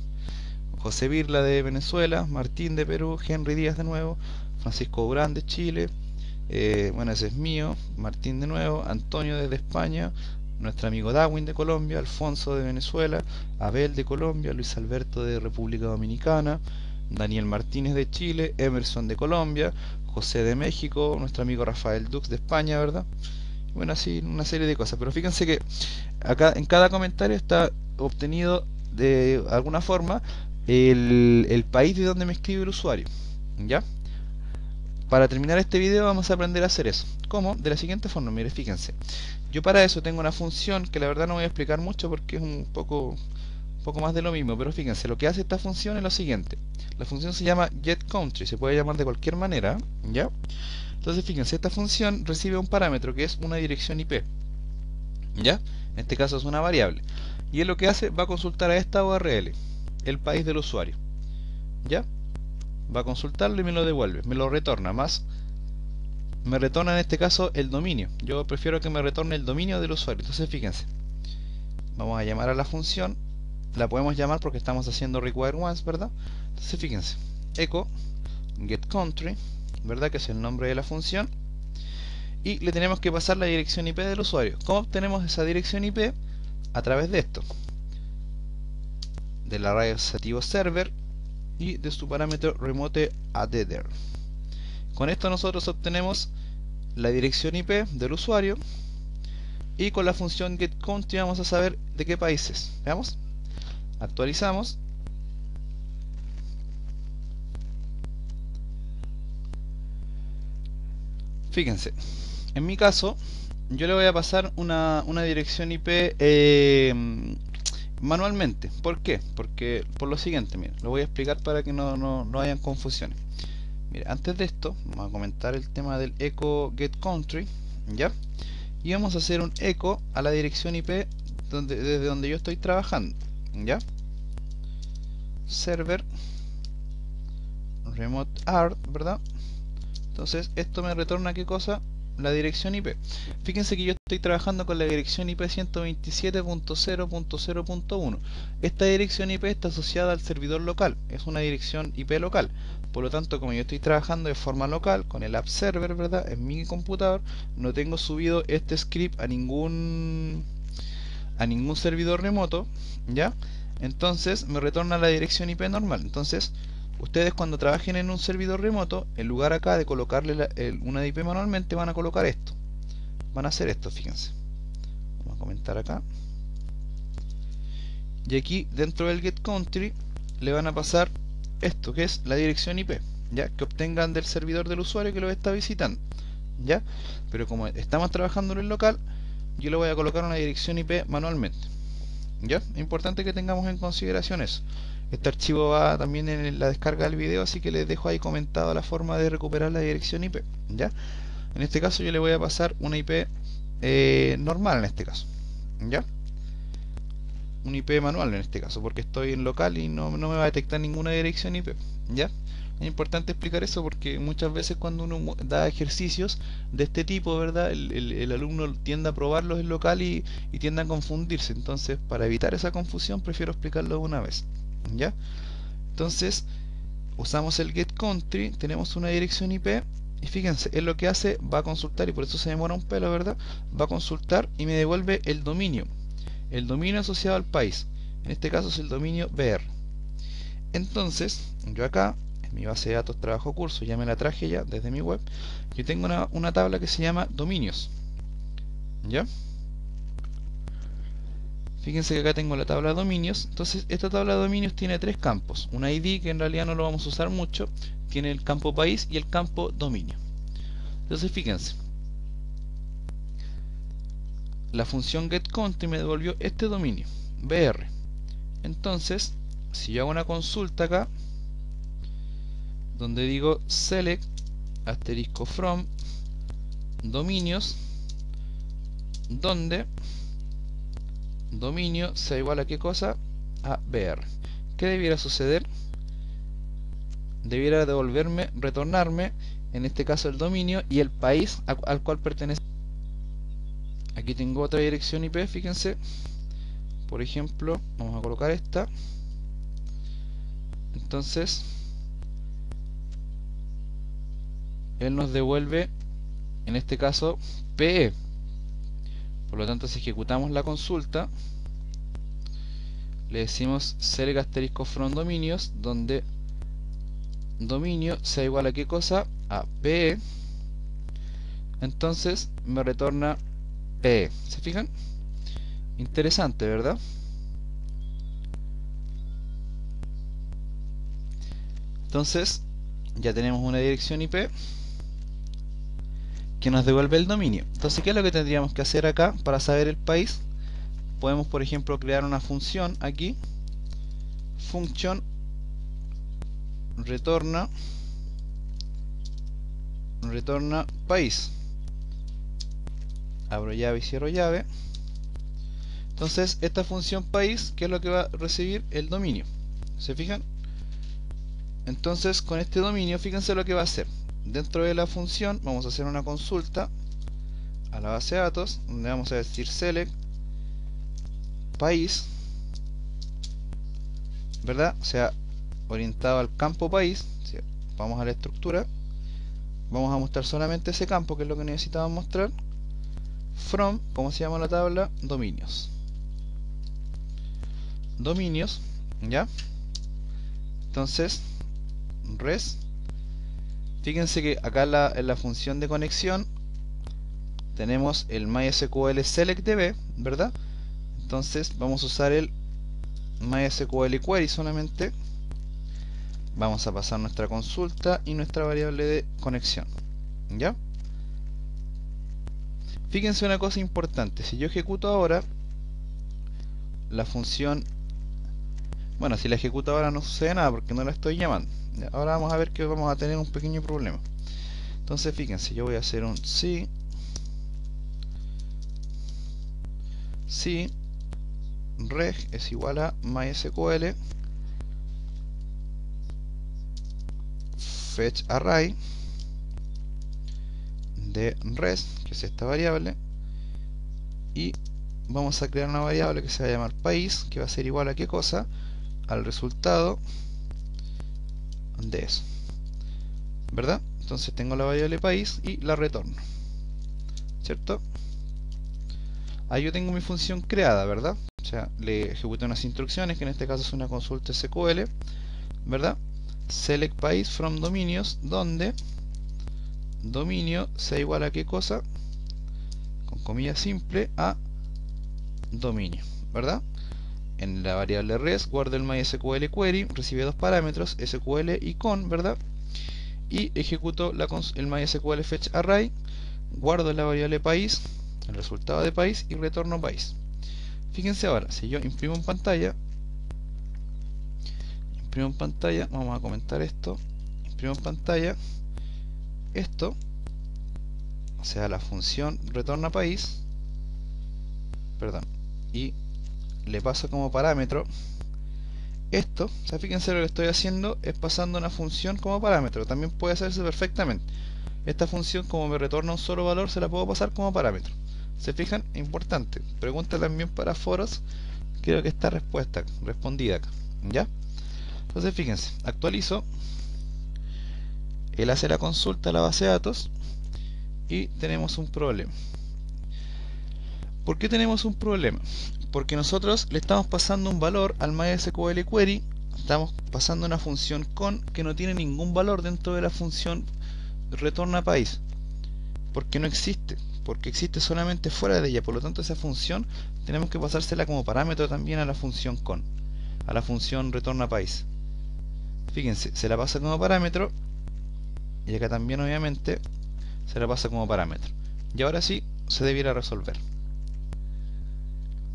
José Virla de Venezuela, Martín de Perú, Henry Díaz de nuevo, Francisco Durán de Chile, bueno, ese es mío, Martín de nuevo, Antonio desde España, nuestro amigo Darwin de Colombia, Alfonso de Venezuela, Abel de Colombia, Luis Alberto de República Dominicana, Daniel Martínez de Chile, Emerson de Colombia, José de México, nuestro amigo Rafael Dux de España, ¿verdad? Bueno, así una serie de cosas, pero fíjense que acá en cada comentario está obtenido de alguna forma el país de donde me escribe el usuario, ¿ya? Para terminar este video vamos a aprender a hacer eso. ¿Cómo? De la siguiente forma, mire, fíjense. Yo para eso tengo una función que la verdad no voy a explicar mucho porque es un poco más de lo mismo, pero fíjense, lo que hace esta función es lo siguiente. La función se llama getCountry, se puede llamar de cualquier manera, ¿ya? Entonces fíjense, esta función recibe un parámetro que es una dirección IP, ¿ya? En este caso es una variable. Y es lo que hace, va a consultar a esta URL, el país del usuario, ¿ya? Va a consultarlo y me lo devuelve, me lo retorna, más me retorna en este caso el dominio. Yo prefiero que me retorne el dominio del usuario. Entonces fíjense, vamos a llamar a la función, la podemos llamar porque estamos haciendo require once, ¿verdad? Entonces fíjense, echo getCountry, ¿verdad? Que es el nombre de la función, y le tenemos que pasar la dirección IP del usuario. ¿Cómo obtenemos esa dirección IP? A través de esto, del array asociativo server y de su parámetro remote addr. Con esto nosotros obtenemos la dirección IP del usuario, y con la función getCountry vamos a saber de qué país es. Veamos, actualizamos. Fíjense, en mi caso yo le voy a pasar una dirección IP manualmente. ¿Por qué? Porque por lo siguiente, miren, lo voy a explicar para que no hayan confusiones. Mire, antes de esto vamos a comentar el tema del echo getCountry, ¿ya? Y vamos a hacer un echo a la dirección IP desde donde yo estoy trabajando, ¿ya? Server remote art, ¿verdad? Entonces esto me retorna ¿qué cosa? La dirección IP. Fíjense que yo estoy trabajando con la dirección IP 127.0.0.1. Esta dirección IP está asociada al servidor local, es una dirección IP local. Por lo tanto, como yo estoy trabajando de forma local con el app server, ¿verdad? En mi computador, no tengo subido este script a ningún servidor remoto, ¿ya? Entonces me retorna la dirección IP normal. Entonces ustedes cuando trabajen en un servidor remoto, en lugar acá de colocarle una IP manualmente, van a colocar esto. Van a hacer esto, fíjense. Vamos a comentar acá. Y aquí dentro del getCountry le van a pasar esto, que es la dirección IP, ¿ya? Que obtengan del servidor del usuario que lo está visitando, ¿ya? Pero como estamos trabajando en el local, yo le voy a colocar una dirección IP manualmente, ¿ya? Es importante que tengamos en consideración eso. Este archivo va también en la descarga del video, así que les dejo ahí comentado la forma de recuperar la dirección IP, ¿ya? En este caso yo le voy a pasar una IP normal en este caso, ¿ya? Un IP manual en este caso, porque estoy en local y no me va a detectar ninguna dirección IP, ¿ya? Es importante explicar eso porque muchas veces cuando uno da ejercicios de este tipo, ¿verdad? El alumno tiende a probarlos en local y tiende a confundirse. Entonces, para evitar esa confusión, prefiero explicarlo de una vez, ¿ya? Entonces, usamos el getCountry, tenemos una dirección IP y fíjense, es lo que hace, va a consultar, y por eso se demora un pelo, ¿verdad? Va a consultar y me devuelve el dominio asociado al país. En este caso es el dominio BR. Entonces, yo acá en mi base de datos trabajo curso, ya me la traje ya desde mi web. Yo tengo una tabla que se llama dominios, ¿ya? Fíjense que acá tengo la tabla de dominios. Entonces esta tabla de dominios tiene tres campos: un ID, que en realidad no lo vamos a usar mucho, tiene el campo país y el campo dominio. Entonces fíjense, la función getCountry me devolvió este dominio BR. Entonces, si yo hago una consulta acá, donde digo select asterisco from dominios, donde dominio sea igual a qué cosa, a BR, ¿qué debiera suceder? Debiera devolverme, retornarme, en este caso el dominio y el país al cual pertenece. Aquí tengo otra dirección IP, fíjense. Por ejemplo, vamos a colocar esta. Entonces, él nos devuelve, en este caso, PE. Por lo tanto, si ejecutamos la consulta, le decimos select asterisco from dominios, donde dominio sea igual a qué cosa, a PE. Entonces me retorna PE. ¿Se fijan? Interesante, ¿verdad? Entonces ya tenemos una dirección IP que nos devuelve el dominio. Entonces, ¿qué es lo que tendríamos que hacer acá para saber el país? Podemos, por ejemplo, crear una función aquí, function retorna país. Abro llave y cierro llave. Entonces, esta función país, ¿qué es lo que va a recibir? El dominio. ¿Se fijan? Entonces, con este dominio, fíjense lo que va a hacer. Dentro de la función vamos a hacer una consulta a la base de datos, donde vamos a decir select país, ¿verdad? O sea, orientado al campo país. Vamos a la estructura, vamos a mostrar solamente ese campo, que es lo que necesitábamos mostrar. From, ¿cómo se llama la tabla? Dominios. Dominios, ¿ya? Entonces, res. Fíjense que acá en la función de conexión tenemos el MySQL selectDB, ¿verdad? Entonces vamos a usar el MySQL query solamente. Vamos a pasar nuestra consulta y nuestra variable de conexión, ¿ya? Fíjense una cosa importante. Si yo ejecuto ahora la función, bueno, si la ejecuto ahora no sucede nada porque no la estoy llamando. Ahora vamos a ver que vamos a tener un pequeño problema. Entonces fíjense, yo voy a hacer un si reg es igual a MySQL fetch array de res, que es esta variable, y vamos a crear una variable que se va a llamar país, que va a ser igual a qué cosa, al resultado de eso, ¿verdad? Entonces tengo la variable país y la retorno, ¿cierto? Ahí yo tengo mi función creada, ¿verdad? O sea, le ejecuto unas instrucciones, que en este caso es una consulta SQL, ¿verdad? Select país from dominios, donde dominio sea igual a qué cosa, con comilla simple, a dominio, ¿verdad? En la variable res guardo el MySQL query, recibe dos parámetros, SQL y con, ¿verdad? Y ejecuto el MySQL fetch array, guardo la variable país, el resultado de país, y retorno país. Fíjense ahora, si yo imprimo en pantalla, vamos a comentar esto, imprimo en pantalla esto, o sea, la función retorna país, perdón, y le paso como parámetro esto. O sea, fíjense, lo que estoy haciendo es pasando una función como parámetro. También puede hacerse perfectamente. Esta función, como me retorna un solo valor, se la puedo pasar como parámetro. ¿Se fijan? Importante. Pregunta también para foros. Creo que está respondida acá, ¿ya? Entonces fíjense, actualizo, él hace la consulta a la base de datos y tenemos un problema. ¿Por qué tenemos un problema? Porque nosotros le estamos pasando un valor al MySQL query, estamos pasando una función con que no tiene ningún valor dentro de la función retorna país, porque no existe, porque existe solamente fuera de ella. Por lo tanto, esa función tenemos que pasársela como parámetro también a la función con, a la función retorna país. Fíjense, se la pasa como parámetro y acá también obviamente se la pasa como parámetro. Y ahora sí se debiera resolver.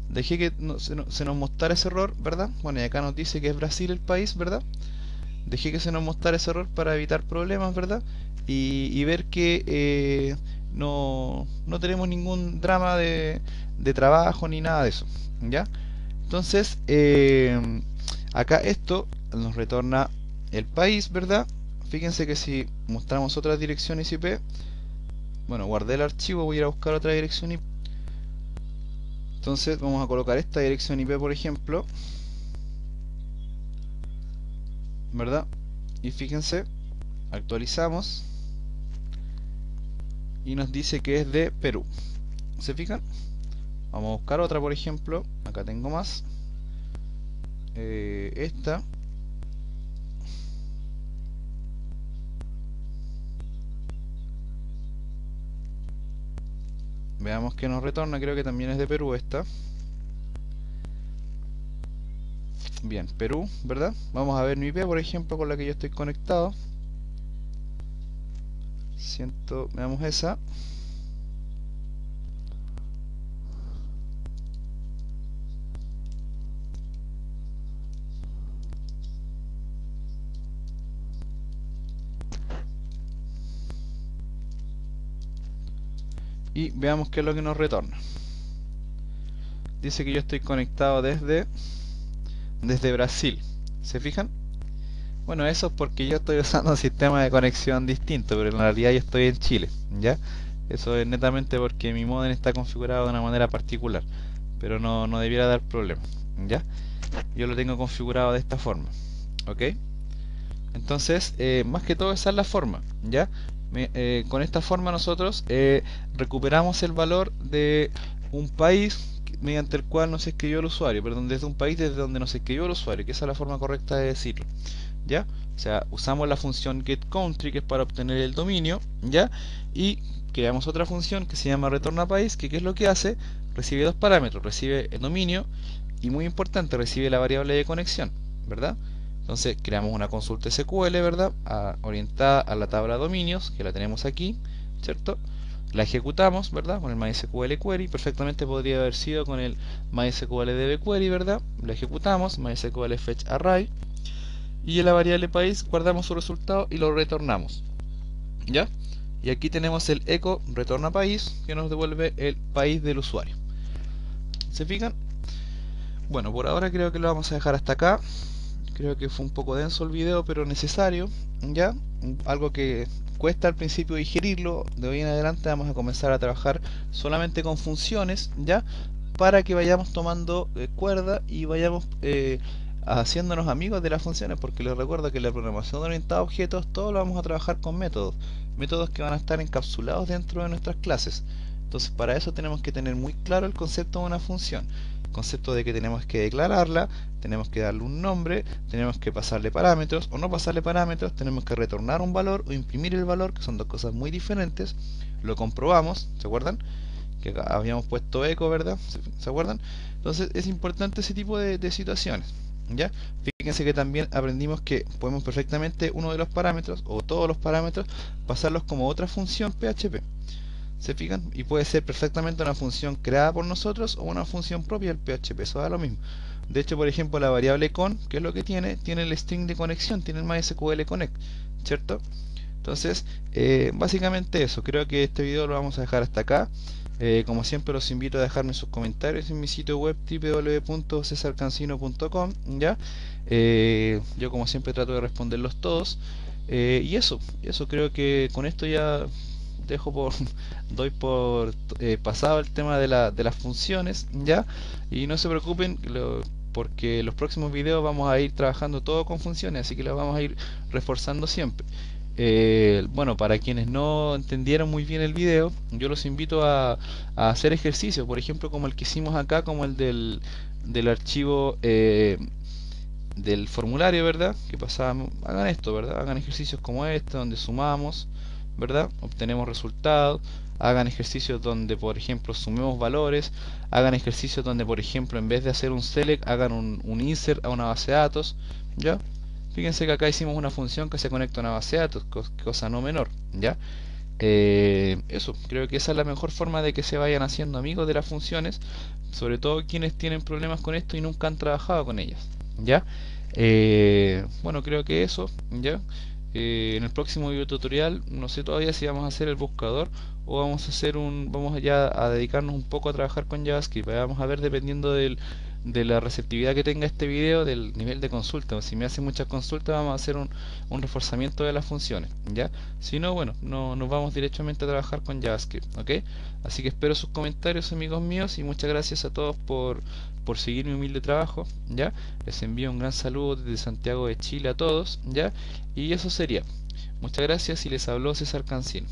Dejé que se nos mostrara ese error, ¿verdad? Bueno, y acá nos dice que es Brasil el país, ¿verdad? Dejé que se nos mostrara ese error para evitar problemas, ¿verdad? Y ver que no tenemos ningún drama de trabajo ni nada de eso, ¿ya? Entonces, acá esto nos retorna el país, ¿verdad? Fíjense que si mostramos otras direcciones IP, bueno, guardé el archivo, voy a ir a buscar otra dirección IP. Entonces vamos a colocar esta dirección IP, por ejemplo, ¿verdad? Y fíjense, actualizamos y nos dice que es de Perú. ¿Se fijan? Vamos a buscar otra, por ejemplo. Acá tengo más. Esta. Veamos que nos retorna. Creo que también es de Perú esta. Bien, Perú, ¿verdad? Vamos a ver mi IP, por ejemplo, con la que yo estoy conectado. Veamos esa. Y veamos qué es lo que nos retorna. Dice que yo estoy conectado desde Brasil. ¿Se fijan? Bueno, eso es porque yo estoy usando un sistema de conexión distinto, pero en realidad yo estoy en Chile, ¿ya? Eso es netamente porque mi modem está configurado de una manera particular, pero no debiera dar problema, ¿ya? Yo lo tengo configurado de esta forma, ¿ok? Entonces, más que todo esa es la forma, ¿ya? Con esta forma nosotros recuperamos el valor de un país mediante el cual nos escribió el usuario, perdón, desde un país desde donde nos escribió el usuario, que esa es la forma correcta de decirlo, ¿ya? O sea, usamos la función getCountry, que es para obtener el dominio, ¿ya? Y creamos otra función que se llama retornapaís, que ¿qué es lo que hace? Recibe dos parámetros, recibe el dominio y, muy importante, recibe la variable de conexión, ¿verdad? Entonces creamos una consulta SQL, ¿verdad? Orientada a la tabla de dominios, que la tenemos aquí, ¿cierto? La ejecutamos, ¿verdad? Con el MySQL query, perfectamente podría haber sido con el MySQL DB query, ¿verdad? La ejecutamos, MySQL fetch array, y en la variable país guardamos su resultado y lo retornamos, ¿ya? Y aquí tenemos el echo retorna país, que nos devuelve el país del usuario. ¿Se fijan? Bueno, por ahora creo que lo vamos a dejar hasta acá. Creo que fue un poco denso el video, pero necesario, ¿ya? Algo que cuesta al principio digerirlo. De hoy en adelante vamos a comenzar a trabajar solamente con funciones, ¿ya? Para que vayamos tomando cuerda y vayamos haciéndonos amigos de las funciones, porque les recuerdo que en la programación orientada a objetos todo lo vamos a trabajar con métodos que van a estar encapsulados dentro de nuestras clases. Entonces, para eso tenemos que tener muy claro el concepto de una función, el concepto de que tenemos que declararla, tenemos que darle un nombre, tenemos que pasarle parámetros o no pasarle parámetros, tenemos que retornar un valor o imprimir el valor, que son dos cosas muy diferentes. Lo comprobamos, ¿se acuerdan? Que acá habíamos puesto eco, ¿verdad? ¿Se acuerdan? Entonces es importante ese tipo de situaciones, ¿ya? Fíjense que también aprendimos que podemos perfectamente uno de los parámetros o todos los parámetros pasarlos como otra función PHP. ¿Se fijan? Y puede ser perfectamente una función creada por nosotros o una función propia del PHP, eso da lo mismo. De hecho, por ejemplo, la variable con, ¿qué es lo que tiene? Tiene el string de conexión, tiene el MySQL connect, ¿cierto? Entonces, básicamente eso. Creo que este video lo vamos a dejar hasta acá. Como siempre, los invito a dejarme sus comentarios en mi sitio web www.cesarcancino.com, ¿ya? Yo como siempre trato de responderlos todos. Y eso creo que con esto ya doy por pasado el tema de las funciones, ¿ya? Y no se preocupen, porque los próximos videos vamos a ir trabajando todo con funciones, así que los vamos a ir reforzando siempre. Bueno, para quienes no entendieron muy bien el video, yo los invito a hacer ejercicios, por ejemplo como el que hicimos acá, como el del archivo del formulario, ¿verdad? Que pasamos, hagan esto, ¿verdad? Hagan ejercicios como este, donde sumamos, ¿verdad? Obtenemos resultados. Hagan ejercicios donde, por ejemplo, sumemos valores. Hagan ejercicios donde, por ejemplo, en vez de hacer un select, hagan un insert a una base de datos, ¿ya? Fíjense que acá hicimos una función que se conecta a una base de datos, cosa no menor, ¿ya? Eso, creo que esa es la mejor forma de que se vayan haciendo amigos de las funciones, sobre todo quienes tienen problemas con esto y nunca han trabajado con ellas, ¿ya? Bueno, creo que eso, ¿ya? En el próximo video tutorial, no sé todavía si vamos a hacer el buscador o vamos a hacer vamos ya a dedicarnos un poco a trabajar con JavaScript. Vamos a ver dependiendo de la receptividad que tenga este video, del nivel de consulta. Si me hace muchas consultas, vamos a hacer un reforzamiento de las funciones, ¿ya? Si no, bueno, no, nos vamos directamente a trabajar con JavaScript, ¿ok? Así que espero sus comentarios, amigos míos, y muchas gracias a todos por seguir mi humilde trabajo, ¿ya? Les envío un gran saludo desde Santiago de Chile a todos, ¿ya? Y eso sería. Muchas gracias y les habló César Cancino.